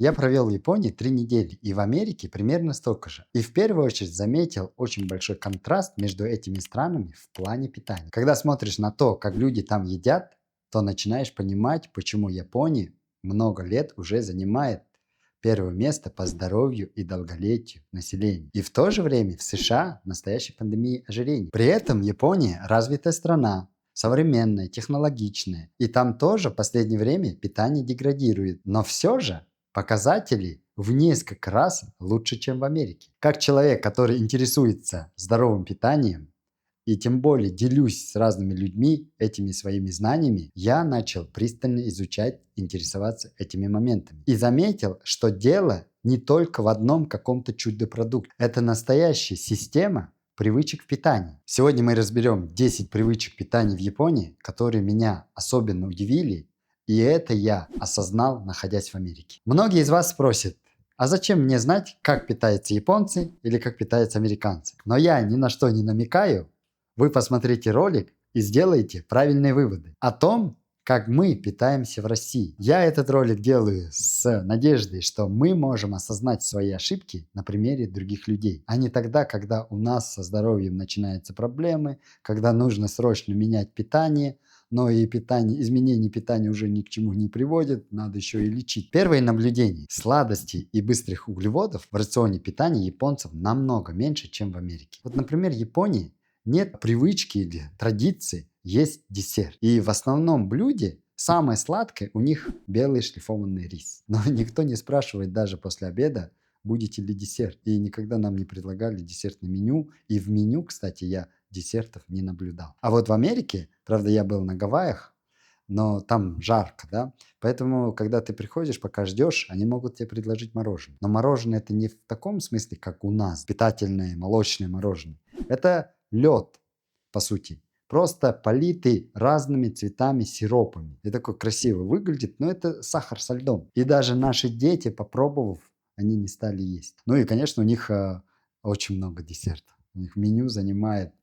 Я провел в Японии 3 недели и в Америке примерно столько же. И в первую очередь заметил очень большой контраст между этими странами в плане питания. Когда смотришь на то, как люди там едят, то начинаешь понимать, почему Япония много лет уже занимает первое место по здоровью и долголетию населения. И в то же время в США настоящая пандемия ожирения. При этом Япония развитая страна, современная, технологичная. И там тоже в последнее время питание деградирует. Но все же показатели в несколько раз лучше, чем в Америке. Как человек, который интересуется здоровым питанием, и тем более делюсь с разными людьми этими своими знаниями, я начал пристально изучать, интересоваться этими моментами. И заметил, что дело не только в одном каком-то чудо-продукте. Это настоящая система привычек в питании. Сегодня мы разберем 10 привычек питания в Японии, которые меня особенно удивили, и это я осознал, находясь в Америке. Многие из вас спросят, а зачем мне знать, как питаются японцы или как питаются американцы? Но я ни на что не намекаю. Вы посмотрите ролик и сделаете правильные выводы о том, как мы питаемся в России. Я этот ролик делаю с надеждой, что мы можем осознать свои ошибки на примере других людей, а не тогда, когда у нас со здоровьем начинаются проблемы, когда нужно срочно менять питание, но и изменение питания уже ни к чему не приводит, надо еще и лечить. Первое наблюдение. Сладостей и быстрых углеводов в рационе питания японцев намного меньше, чем в Америке. Вот, например, в Японии нет привычки или традиции есть десерт. И в основном блюде самое сладкое у них белый шлифованный рис. Но никто не спрашивает даже после обеда, будете ли десерт. И никогда нам не предлагали десертное меню. И в меню, кстати, я десертов не наблюдал. А вот в Америке, правда, я был на Гавайях, но там жарко, да, поэтому, когда ты приходишь, пока ждешь, они могут тебе предложить мороженое. Но мороженое это не в таком смысле, как у нас, питательное молочное мороженое. Это лед, по сути, просто политый разными цветами сиропами. И такой красиво выглядит, но это сахар со льдом. И даже наши дети, попробовав, они не стали есть. Ну и, конечно, у них очень много десертов. У них меню занимает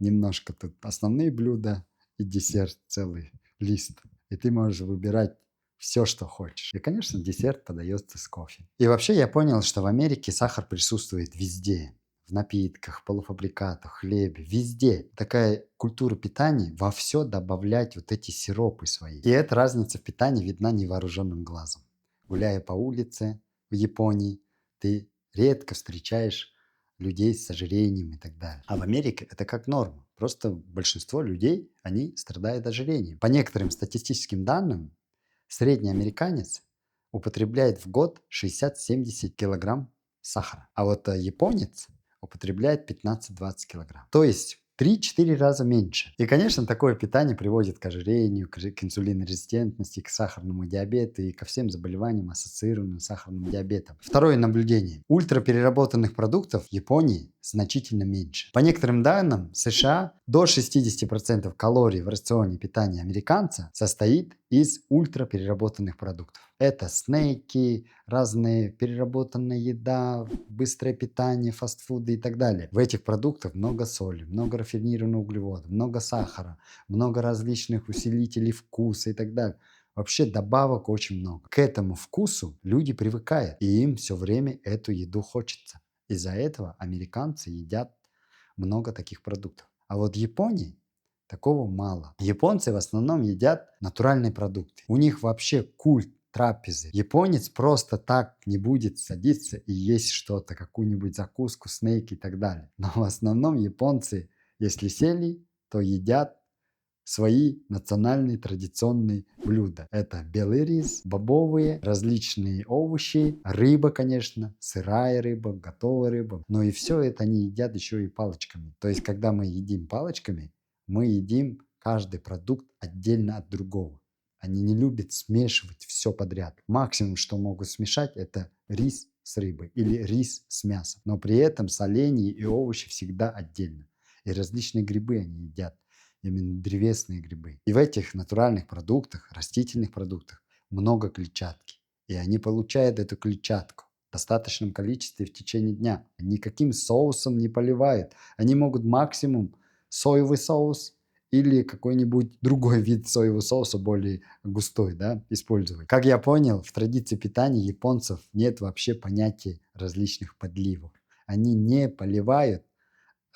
немножко тут основные блюда и десерт целый лист. И ты можешь выбирать все, что хочешь. И, конечно, десерт подается с кофе. И вообще я понял, что в Америке сахар присутствует везде. В напитках, полуфабрикатах, хлебе, везде. Такая культура питания во все добавлять вот эти сиропы свои. И эта разница в питании видна невооруженным глазом. Гуляя по улице в Японии, ты редко встречаешь людей с ожирением и так далее. А в Америке это как норма. Просто большинство людей, они страдают ожирением. По некоторым статистическим данным, средний американец употребляет в год 60-70 килограмм сахара. А вот японец употребляет 15-20 килограмм. То есть 3-4 раза меньше. И, конечно, такое питание приводит к ожирению, к инсулинорезистентности, к сахарному диабету и ко всем заболеваниям, ассоциированным с сахарным диабетом. Второе наблюдение. Ультрапереработанных продуктов в Японии значительно меньше. По некоторым данным, в США до 60% калорий в рационе питания американца состоит из ультрапереработанных продуктов. Это снеки, разные переработанная еда, быстрое питание, фастфуды и так далее. В этих продуктах много соли, много рафинированных углеводов, много сахара, много различных усилителей вкуса и так далее. Вообще добавок очень много. К этому вкусу люди привыкают, и им все время эту еду хочется. Из-за этого американцы едят много таких продуктов. А вот в Японии такого мало. Японцы в основном едят натуральные продукты. У них вообще культ трапезы. Японец просто так не будет садиться и есть что-то, какую-нибудь закуску, снейк и так далее. Но в основном японцы, если сели, то едят свои национальные традиционные блюда. Это белый рис, бобовые, различные овощи, рыба, конечно, сырая рыба, готовая рыба. Но и все это они едят еще и палочками. То есть, когда мы едим палочками, мы едим каждый продукт отдельно от другого. Они не любят смешивать все подряд. Максимум, что могут смешать, это рис с рыбой или рис с мясом. Но при этом соленья и овощи всегда отдельно. И различные грибы они едят. Именно древесные грибы. И в этих натуральных продуктах, растительных продуктах много клетчатки. И они получают эту клетчатку в достаточном количестве в течение дня. Никаким соусом не поливают. Они могут максимум соевый соус или какой-нибудь другой вид соевого соуса, более густой, да, использовать. Как я понял, в традиции питания японцев нет вообще понятия различных подливов. Они не поливают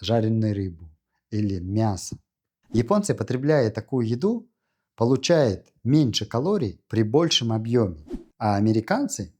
жареную рыбу или мясо. Японцы, потребляя такую еду, получают меньше калорий при большем объеме, а американцы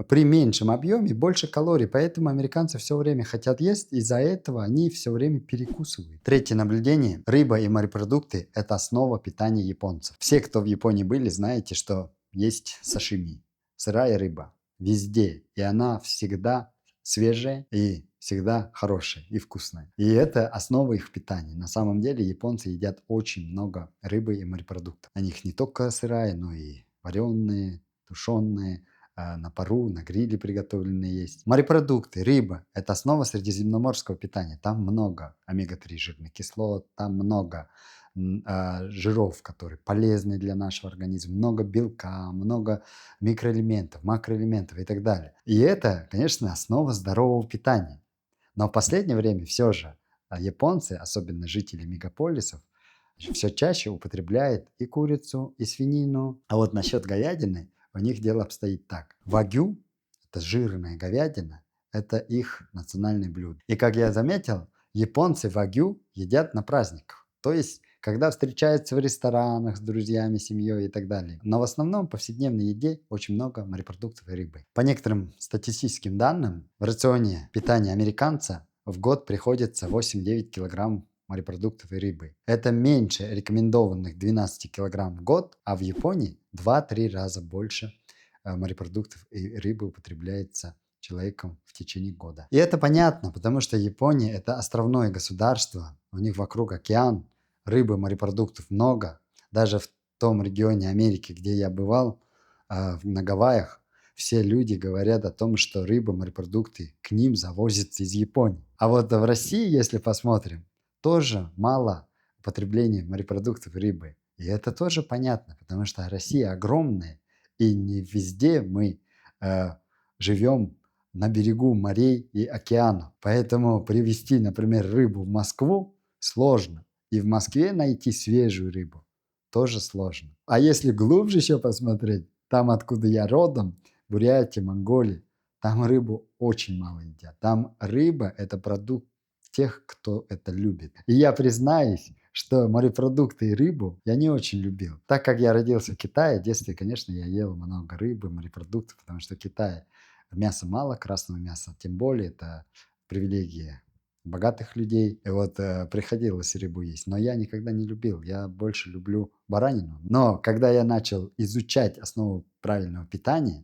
при меньшем объеме больше калорий, поэтому американцы все время хотят есть, из-за этого они все время перекусывают. Третье наблюдение. Рыба и морепродукты – это основа питания японцев. Все, кто в Японии были, знаете, что есть сашими, сырая рыба, везде, и она всегда свежая и всегда хорошая и вкусная. И это основа их питания. На самом деле японцы едят очень много рыбы и морепродуктов. На них не только сырая, но и вареные, тушеные, на пару, на гриле приготовленные есть. Морепродукты, рыба – это основа средиземноморского питания. Там много омега-3 жирных кислот, там много жиров, которые полезны для нашего организма, много белка, много микроэлементов, макроэлементов и так далее. И это, конечно, основа здорового питания. Но в последнее время все же японцы, особенно жители мегаполисов, все чаще употребляют и курицу, и свинину. А вот насчет говядины у них дело обстоит так. Вагю, это жирная говядина, это их национальное блюдо. И как я заметил, японцы вагю едят на праздниках. То есть, когда встречаются в ресторанах с друзьями, семьей и так далее. Но в основном в повседневной еде очень много морепродуктов и рыбы. По некоторым статистическим данным, в рационе питания американца в год приходится 8-9 килограмм морепродуктов и рыбы. Это меньше рекомендованных 12 килограмм в год, а в Японии 2-3 раза больше морепродуктов и рыбы употребляется человеком в течение года. И это понятно, потому что Япония – это островное государство, у них вокруг океан, рыбы, морепродуктов много. Даже в том регионе Америки, где я бывал, на Гавайях, все люди говорят о том, что рыба, морепродукты к ним завозятся из Японии. А вот в России, если посмотрим, тоже мало употребления морепродуктов и рыбы. И это тоже понятно, потому что Россия огромная, и не везде мы живем на берегу морей и океанов. Поэтому привезти, например, рыбу в Москву сложно. И в Москве найти свежую рыбу тоже сложно. А если глубже еще посмотреть, там, откуда я родом, Бурятия, Монголия, там рыбу очень мало едят. Там рыба – это продукт тех, кто это любит. И я признаюсь, что морепродукты и рыбу я не очень любил. Так как я родился в Китае, в детстве, конечно, я ел много рыбы, морепродуктов, потому что в Китае мяса мало, красного мяса, тем более это привилегия богатых людей. И вот приходилось рыбу есть. Но я никогда не любил. Я больше люблю баранину. Но когда я начал изучать основу правильного питания,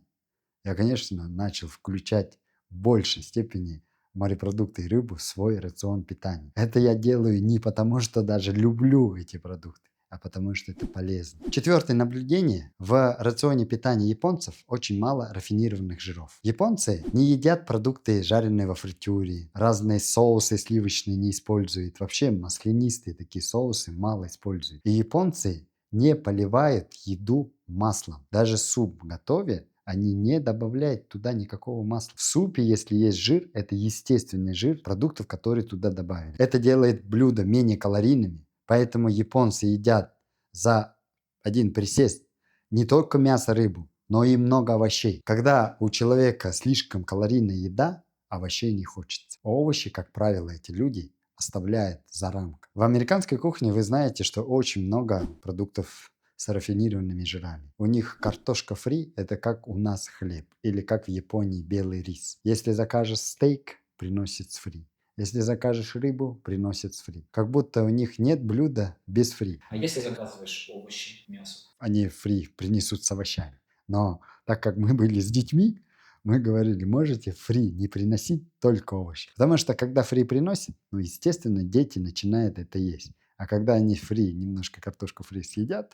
я, конечно, начал включать в большей степени морепродукты и рыбу в свой рацион питания. Это я делаю не потому, что даже люблю эти продукты, а потому что это полезно. Четвертое наблюдение. В рационе питания японцев очень мало рафинированных жиров. Японцы не едят продукты, жареные во фритюре, разные соусы сливочные не используют. Вообще маслянистые такие соусы мало используют. И японцы не поливают еду маслом. Даже суп готовят, они не добавляют туда никакого масла. В супе, если есть жир, это естественный жир продуктов, которые туда добавили. Это делает блюдо менее калорийными. Поэтому японцы едят за один присест не только мясо, рыбу, но и много овощей. Когда у человека слишком калорийная еда, овощей не хочется. Овощи, как правило, эти люди оставляют за рамкой. В американской кухне вы знаете, что очень много продуктов с рафинированными жирами. У них картошка фри – это как у нас хлеб, или как в Японии белый рис. Если закажешь стейк, приносит с фри. Если закажешь рыбу, приносят с фри. Как будто у них нет блюда без фри. А если заказываешь овощи, мясо? Они фри принесут с овощами. Но так как мы были с детьми, мы говорили, можете фри не приносить, только овощи. Потому что когда фри приносят, ну, естественно, дети начинают это есть. А когда они фри, немножко картошку фри съедят,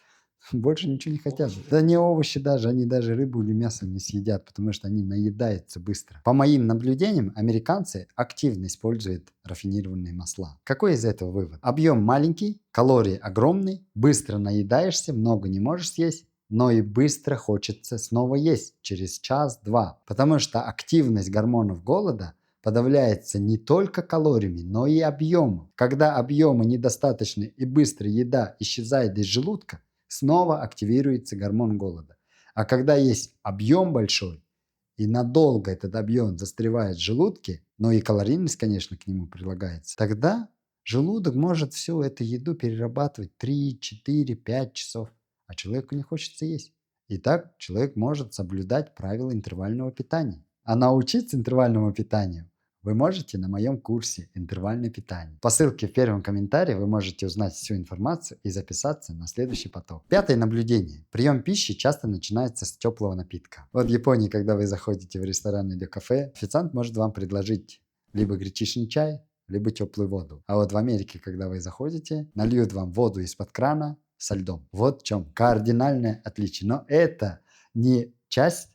больше ничего не хотят. Овощи. Да не овощи даже, они даже рыбу или мясо не съедят, потому что они наедаются быстро. По моим наблюдениям, американцы активно используют рафинированные масла. Какой из этого вывод? Объем маленький, калории огромные, быстро наедаешься, много не можешь съесть, но и быстро хочется снова есть через час-два. Потому что активность гормонов голода подавляется не только калориями, но и объемом. Когда объемы недостаточны и быстро еда исчезает из желудка, снова активируется гормон голода. А когда есть объем большой, и надолго этот объем застревает в желудке, но и калорийность, конечно, к нему прилагается, тогда желудок может всю эту еду перерабатывать 3, 4, 5 часов, а человеку не хочется есть. И так человек может соблюдать правила интервального питания. А научиться интервальному питанию вы можете на моем курсе «Интервальное питание». По ссылке в первом комментарии вы можете узнать всю информацию и записаться на следующий поток. Пятое наблюдение. Прием пищи часто начинается с теплого напитка. Вот в Японии, когда вы заходите в ресторан или кафе, официант может вам предложить либо гречишный чай, либо теплую воду. А вот в Америке, когда вы заходите, нальют вам воду из-под крана со льдом. Вот в чем кардинальное отличие. Но это не часть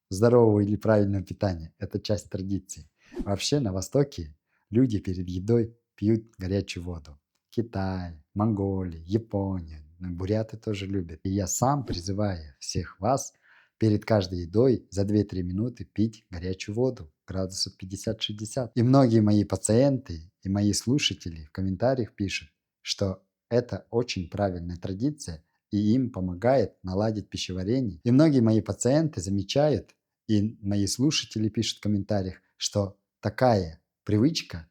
здорового или правильного питания, это часть традиции. Вообще на Востоке люди перед едой пьют горячую воду. Китай, Монголия, Япония, буряты тоже любят. И я сам призываю всех вас перед каждой едой за 2-3 минуты пить горячую воду, градусов 50-60. И многие мои пациенты и мои слушатели в комментариях пишут, что это очень правильная традиция, и им помогает наладить пищеварение. И многие мои пациенты замечают, и мои слушатели пишут в комментариях, что такая привычка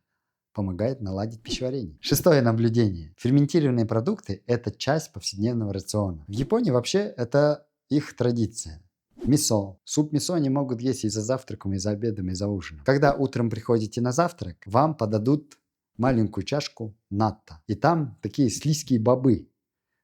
помогает наладить пищеварение. Шестое наблюдение. Ферментированные продукты – это часть повседневного рациона. В Японии вообще это их традиция. Мисо. Суп мисо они могут есть и за завтраком, и за обедом, и за ужином. Когда утром приходите на завтрак, вам подадут маленькую чашку натто. И там такие слизкие бобы.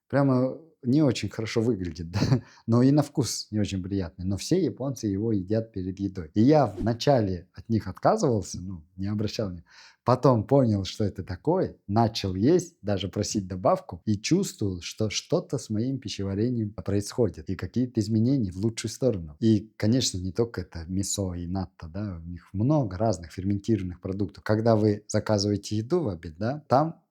Прямо не очень хорошо выглядит, да? Но и на вкус не очень приятный. Но все японцы его едят перед едой. И я вначале от них отказывался, не обращал внимания. Потом понял, что это такое, начал есть, даже просить добавку, и чувствовал, что что-то с моим пищеварением происходит, и какие-то изменения в лучшую сторону. И, конечно, не только это мисо и натто, да, у них много разных ферментированных продуктов. Когда вы заказываете еду в обед, да, там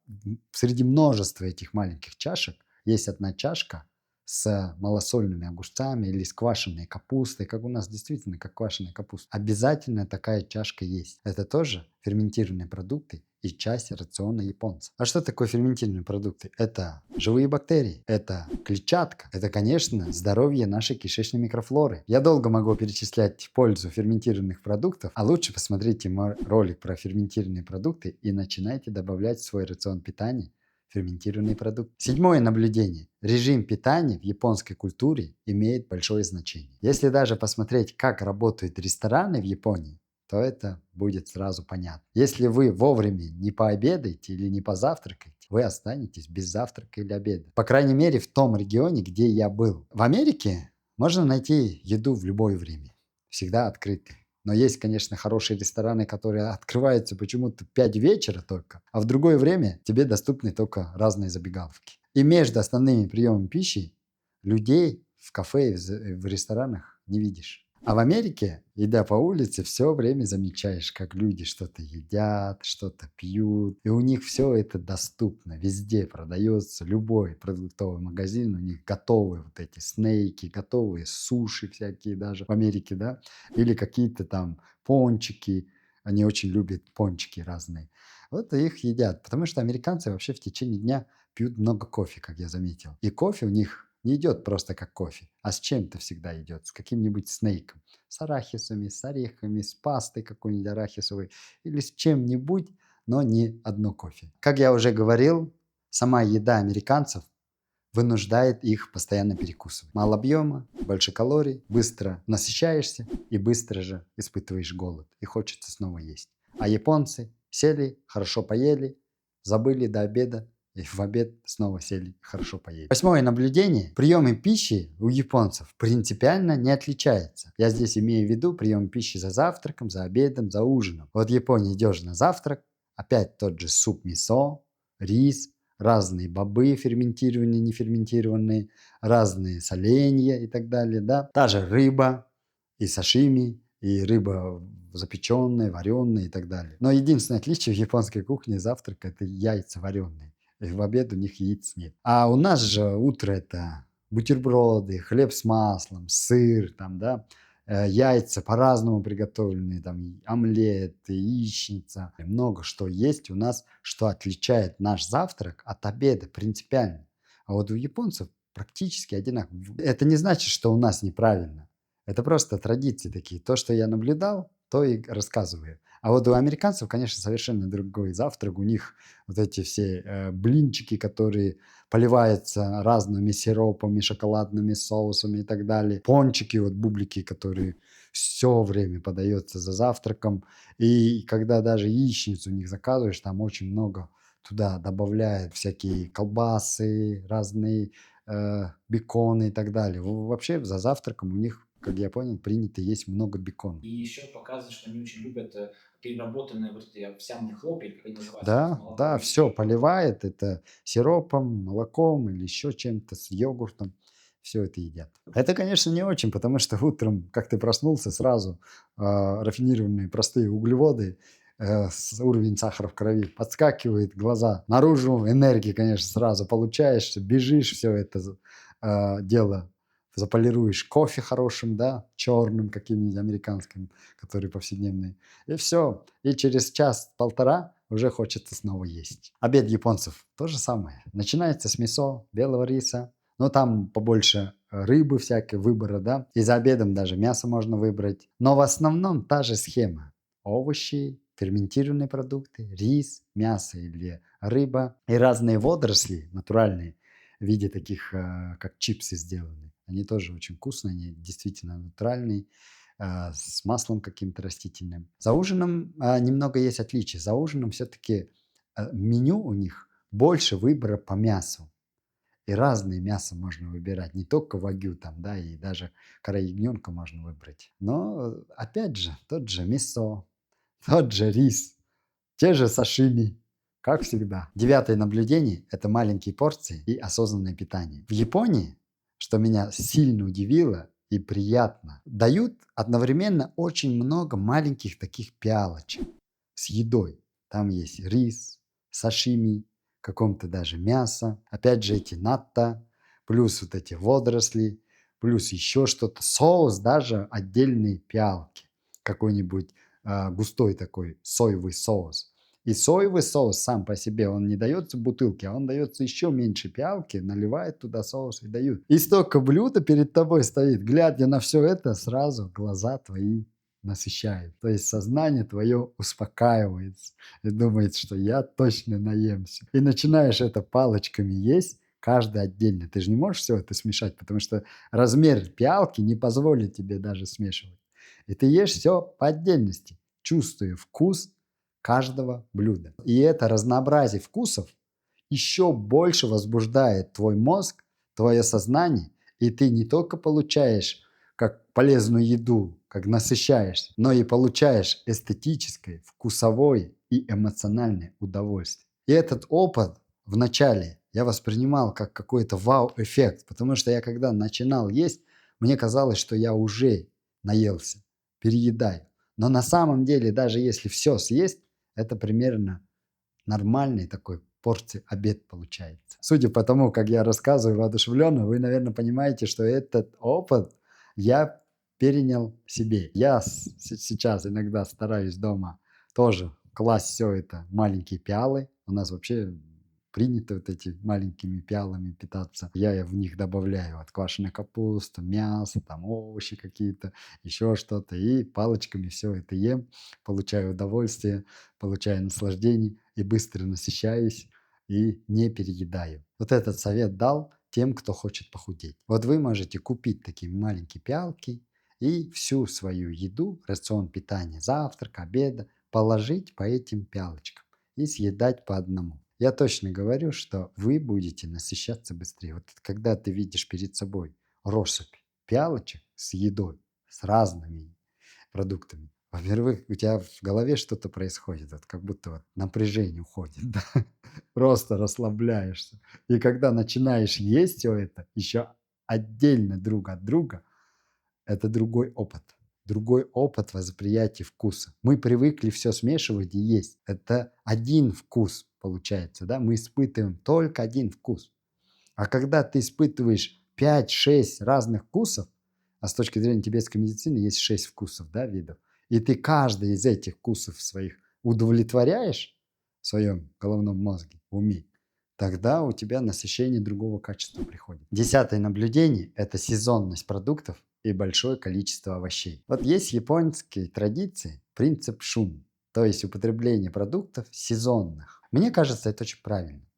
среди множества этих маленьких чашек есть одна чашка с малосольными огурцами или с квашеной капустой, как у нас действительно, как квашеная капуста. Обязательно такая чашка есть. Это тоже ферментированные продукты и часть рациона японцев. А что такое ферментированные продукты? Это живые бактерии, это клетчатка, это, конечно, здоровье нашей кишечной микрофлоры. Я долго могу перечислять пользу ферментированных продуктов, а лучше посмотрите мой ролик про ферментированные продукты и начинайте добавлять в свой рацион питания ферментированный продукт. Седьмое наблюдение. Режим питания в японской культуре имеет большое значение. Если даже посмотреть, как работают рестораны в Японии, то это будет сразу понятно. Если вы вовремя не пообедаете или не позавтракаете, вы останетесь без завтрака или обеда. По крайней мере, в том регионе, где я был. В Америке можно найти еду в любое время. Всегда открытые. Но есть, конечно, хорошие рестораны, которые открываются почему-то в 5 вечера только, а в другое время тебе доступны только разные забегаловки. И между основными приемами пищи людей в кафе и в ресторанах не видишь. А в Америке, идя по улице, все время замечаешь, как люди что-то едят, что-то пьют. И у них все это доступно. Везде продается любой продуктовый магазин. У них готовые вот эти снейки, готовые суши всякие даже в Америке, да. Или какие-то там пончики. Они очень любят пончики разные. Вот их едят. Потому что американцы вообще в течение дня пьют много кофе, как я заметил. И кофе у них не идет просто как кофе, а с чем-то всегда идет, с каким-нибудь снейком, с арахисами, с орехами, с пастой какой-нибудь арахисовой или с чем-нибудь, но не одно кофе. Как я уже говорил, сама еда американцев вынуждает их постоянно перекусывать. Мало объема, больше калорий, быстро насыщаешься и быстро же испытываешь голод и хочется снова есть. А японцы сели, хорошо поели, забыли до обеда, и в обед снова сели, хорошо поели. Восьмое наблюдение. Приемы пищи у японцев принципиально не отличаются. Я здесь имею в виду прием пищи за завтраком, за обедом, за ужином. Вот в Японии идешь на завтрак, опять тот же суп мисо, рис, разные бобы ферментированные, неферментированные, разные соленья и так далее. Да? Та же рыба и сашими, и рыба запеченная, вареная и так далее. Но единственное отличие в японской кухне завтрака – это яйца вареные. И в обед у них яиц нет. А у нас же утро это бутерброды, хлеб с маслом, сыр, там, да, яйца по-разному приготовленные, там и омлет, и яичница. Много что есть у нас, что отличает наш завтрак от обеда принципиально. А вот у японцев практически одинаково. Это не значит, что у нас неправильно. Это просто традиции такие. То, что я наблюдал, то и рассказываю. А вот у американцев, конечно, совершенно другой завтрак. У них вот эти все блинчики, которые поливаются разными сиропами, шоколадными соусами и так далее. Пончики, вот бублики, которые все время подается за завтраком. И когда даже яичницу у них заказываешь, там очень много туда добавляют всякие колбасы, разные беконы и так далее. Вообще за завтраком у них, как я понял, принято есть много бекона. И еще показывает, что они очень любят переработанные вот эти овсяные хлопья, или как они называются, с Да, молоком да, и с все сыром. поливает это сиропом, молоком или еще чем-то, с йогуртом. Все это едят. Это, конечно, не очень, потому что утром, как ты проснулся, сразу рафинированные простые углеводы, уровень сахара в крови подскакивает, глаза наружу, энергии, конечно, сразу получаешь, бежишь, все это дело заполируешь кофе хорошим, да, черным каким-нибудь американским, который повседневный, и все. И через час-полтора уже хочется снова есть. Обед японцев то же самое. Начинается с мясо, белого риса, но там побольше рыбы всякой, выбора, да. И за обедом даже мясо можно выбрать. Но в основном та же схема. Овощи, ферментированные продукты, рис, мясо или рыба и разные водоросли натуральные в виде таких, как чипсы сделаны. Они тоже очень вкусные, они действительно натуральные, с маслом каким-то растительным. За ужином немного есть отличий. За ужином все-таки меню у них больше выбора по мясу. И разные мясо можно выбирать, не только вагю там, да, и даже короягненка можно выбрать. Но, опять же, тот же мясо, тот же рис, те же сашими, как всегда. Девятое наблюдение – это маленькие порции и осознанное питание. В Японии, что меня сильно удивило и приятно, дают одновременно очень много маленьких таких пиалочек с едой. Там есть рис, сашими, каком-то даже мясо, опять же эти натто, плюс вот эти водоросли, плюс еще что-то, соус, даже отдельные пиалки, какой-нибудь густой такой соевый соус. И соевый соус сам по себе, он не дается в бутылке, а он дается еще меньше пиалки, наливают туда соус и дают. И столько блюда перед тобой стоит, глядя на все это, сразу глаза твои насыщает. То есть сознание твое успокаивается и думает, что я точно наемся. И начинаешь это палочками есть, каждый отдельно. Ты же не можешь все это смешать, потому что размер пиалки не позволит тебе даже смешивать. И ты ешь все по отдельности, чувствуя вкус каждого блюда. И это разнообразие вкусов еще больше возбуждает твой мозг, твое сознание, и ты не только получаешь как полезную еду, как насыщаешься, но и получаешь эстетическое, вкусовое и эмоциональное удовольствие. И этот опыт вначале я воспринимал как какой-то вау-эффект, потому что я когда начинал есть, мне казалось, что я уже наелся, переедаю. Но на самом деле, даже если все съесть, это примерно нормальный такой порции обед получается. Судя по тому, как я рассказываю воодушевленно, вы, наверное, понимаете, что этот опыт я перенял себе. Я сейчас иногда стараюсь дома тоже класть все это в маленькие пиалы. У нас вообще принято вот эти маленькими пиалами питаться. Я в них добавляю вот квашеная капуста, мясо, там овощи какие-то, еще что-то. И палочками все это ем, получаю удовольствие, получаю наслаждение и быстро насыщаюсь и не переедаю. Вот этот совет дал тем, кто хочет похудеть. Вот вы можете купить такие маленькие пиалки и всю свою еду, рацион питания, завтрак, обеда, положить по этим пиалочкам и съедать по одному. Я точно говорю, что вы будете насыщаться быстрее. Вот когда ты видишь перед собой россыпь пиалочек с едой, с разными продуктами, во-первых, у тебя в голове что-то происходит, вот как будто вот напряжение уходит, да? Просто расслабляешься. И когда начинаешь есть все это, еще отдельно друг от друга, это другой опыт. Другой опыт восприятия вкуса. Мы привыкли все смешивать и есть. Это один вкус получается, да? Мы испытываем только один вкус. А когда ты испытываешь 5-6 разных вкусов, А с точки зрения тибетской медицины есть 6 вкусов, да, видов. И ты каждый из этих вкусов своих удовлетворяешь в своем головном мозге, в уме, тогда у тебя насыщение другого качества приходит. 10-е наблюдение – это сезонность продуктов и большое количество овощей. Вот есть в японской традиции принцип шум, то есть употребление продуктов сезонных. Мне кажется, это очень правильно.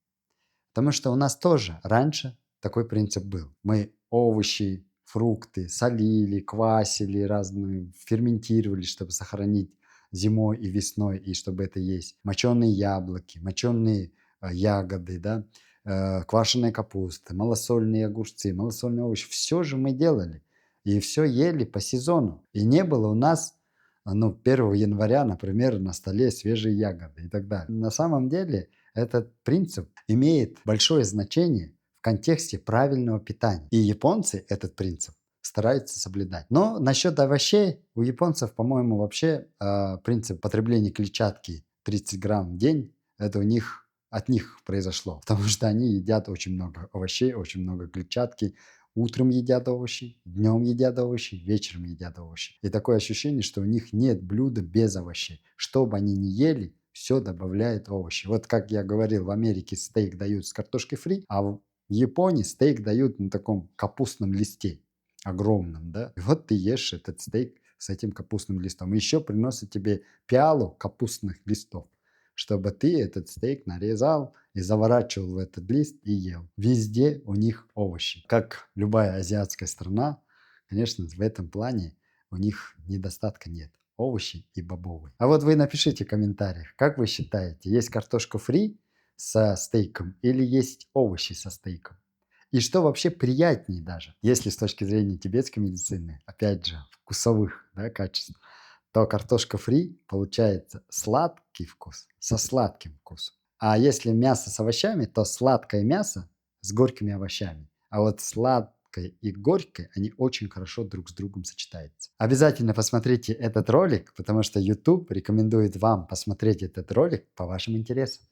Потому что у нас тоже раньше такой принцип был. Мы овощи, фрукты солили, квасили, разные, ферментировали, чтобы сохранить зимой и весной, и чтобы это есть. Моченые яблоки, моченые ягоды, да, квашеная капуста, малосольные огурцы, малосольные овощи. Все же мы делали. И все ели по сезону. И не было у нас 1 января, например, на столе свежие ягоды и так далее. На самом деле этот принцип имеет большое значение в контексте правильного питания. И японцы этот принцип стараются соблюдать. Но насчет овощей у японцев, по-моему, вообще принцип потребления клетчатки 30 грамм в день, это от них произошло. Потому что они едят очень много овощей, очень много клетчатки. Утром едят овощи, днем едят овощи, вечером едят овощи. И такое ощущение, что у них нет блюда без овощей. Что бы они ни ели, все добавляет овощи. Вот как я говорил, в Америке стейк дают с картошкой фри, а в Японии стейк дают на таком капустном листе, огромном, да. И вот ты ешь этот стейк с этим капустным листом. Еще приносят тебе пиалу капустных листов, чтобы ты этот стейк нарезал и заворачивал в этот лист и ел. Везде у них овощи. Как любая азиатская страна, конечно, в этом плане у них недостатка нет. Овощи и бобовые. А вот вы напишите в комментариях, как вы считаете, есть картошка фри со стейком или есть овощи со стейком? И что вообще приятнее даже, если с точки зрения тибетской медицины, опять же, вкусовых, да, качеств, то картошка фри получается сладкий вкус со сладким вкусом. А если мясо с овощами, то сладкое мясо с горькими овощами. А вот сладкое и горькое, они очень хорошо друг с другом сочетаются. Обязательно посмотрите этот ролик, потому что YouTube рекомендует вам посмотреть этот ролик по вашим интересам.